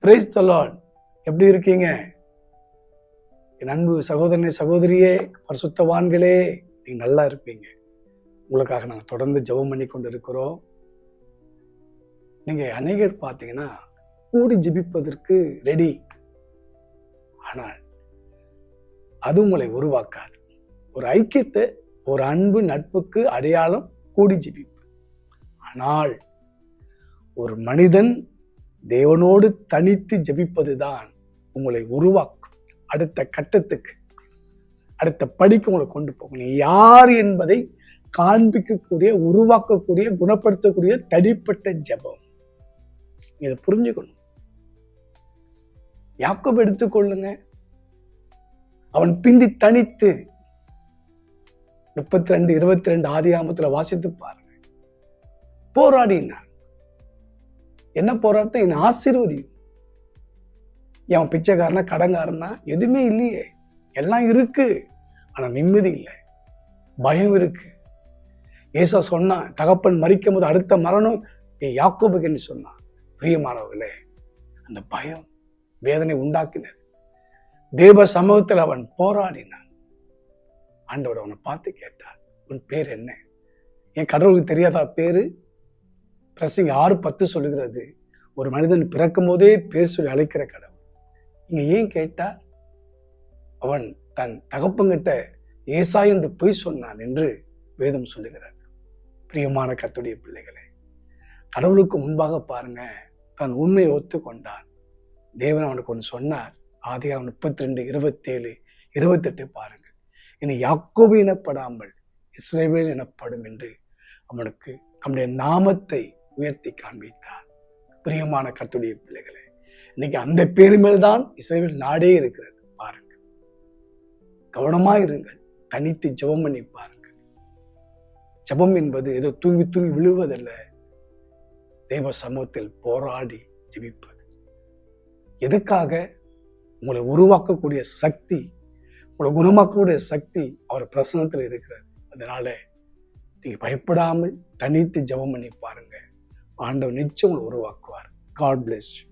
Praise the Lord. எப்படி இருக்கீங்க என் அன்பு சகோதரனே, சகோதரியே, பரிசுத்தவான்களே? நீங்க நல்லா இருப்பீங்க. உங்களுக்காக நாங்கள் தொடர்ந்து ஜெபம் பண்ணி கொண்டு இருக்கிறோம். நீங்க அநேகர் பார்த்தீங்கன்னா கூடி ஜெபிப்பதற்கு ரெடி, ஆனால் அது உங்களை உருவாக்காது. ஒரு ஐக்கியத்தை, ஒரு அன்பு நட்புக்கு அடையாளம் கூடி ஜெபிப்பு. ஆனால் ஒரு மனிதன் தேவனோடு தனித்து ஜெபிப்பதுதான் உங்களை உருவாக்கும். அடுத்த கட்டத்துக்கு, அடுத்த படிக்கு உங்களை கொண்டு போகும். நீ யார் என்பதை காண்பிக்கக்கூடிய, உருவாக்கக்கூடிய, குணப்படுத்தக்கூடிய தனிப்பட்ட ஜெபம். இதை புரிஞ்சுக்கணும். யாக்கோபு எடுத்துக்கொள்ளுங்க. அவன் பிந்தி தனித்து 32:22 ஆதியாகமத்துல வாசித்து பாருங்க. போராடினான். என்ன போராட்டம்? என் ஆசீர்வதியும். அவன் பிச்சைக்காரனா, கடங்காரனா? எதுவுமே இல்லையே. எல்லாம் இருக்கு, ஆனா நிம்மதி இல்லை, பயம் இருக்கு. ஏசா சொன்னான், தகப்பன் மரிக்கும் போது அடுத்த மரணம் என் யாக்கோபுக்கு சொன்னான். பிரியமானவர்களே, அந்த பயம் வேதனை உண்டாக்கினது. தேவ சமூகத்தில் அவன் போராடினான். ஆண்டவர் அவனை பார்த்து கேட்டார், உன் பேர் என்ன? என் கடவுளுக்கு தெரியாதா பேரு? பிரசங்க 6:10 சொல்லுகிறது, ஒரு மனிதன் பிறக்கும் போதே பேர் சொல்லி அழைக்கிற கடவுள். இங்க ஏன் கேட்டா, அவன் தன் தகப்பங்கிட்ட ஏசா என்று பொய் சொன்னான் என்று வேதம் சொல்லுகிறது. பிரியமான கர்த்தருடைய பிள்ளைகளே, கடவுளுக்கு முன்பாக பாருங்க, தன் உண்மையை ஒத்துக்கொண்டான். தேவன் அவனுக்கு ஒன்று சொன்னார். ஆதியாகமம் 32:27-28 பாருங்க. இனி யாக்கோபு எனப்படாமல் இஸ்ரவேல் எனப்படும் என்று அவனுக்கு நம்முடைய நாமத்தை உயர்த்தி காண்பித்தார். பிரியமான கர்த்தருடைய பிள்ளைகளே, இன்னைக்கு அந்த பேரு மேல்தான் இஸ்ரவேல் நாடே இருக்கிறது. பாருங்க, கவனமா இருங்கள். தனித்து ஜெபம் பண்ணி பாருங்க. ஜெபம் என்பது ஏதோ தூங்கி தூங்கி விழுவதல்ல. தேவ சமூகத்தில் போராடி ஜெபிப்பது. எதுக்காக? உங்களை உருவாக்கக்கூடிய சக்தி, உங்களை குணமாக்கக்கூடிய சக்தி அவர் பிரசன்னத்தில் இருக்கிறது. அதனால நீங்க பயப்படாமல் தனித்து ஜெபம் பண்ணி பாருங்க. ஆண்டவர் நிச்சயம் உங்களை உருவாக்குவார். God bless you.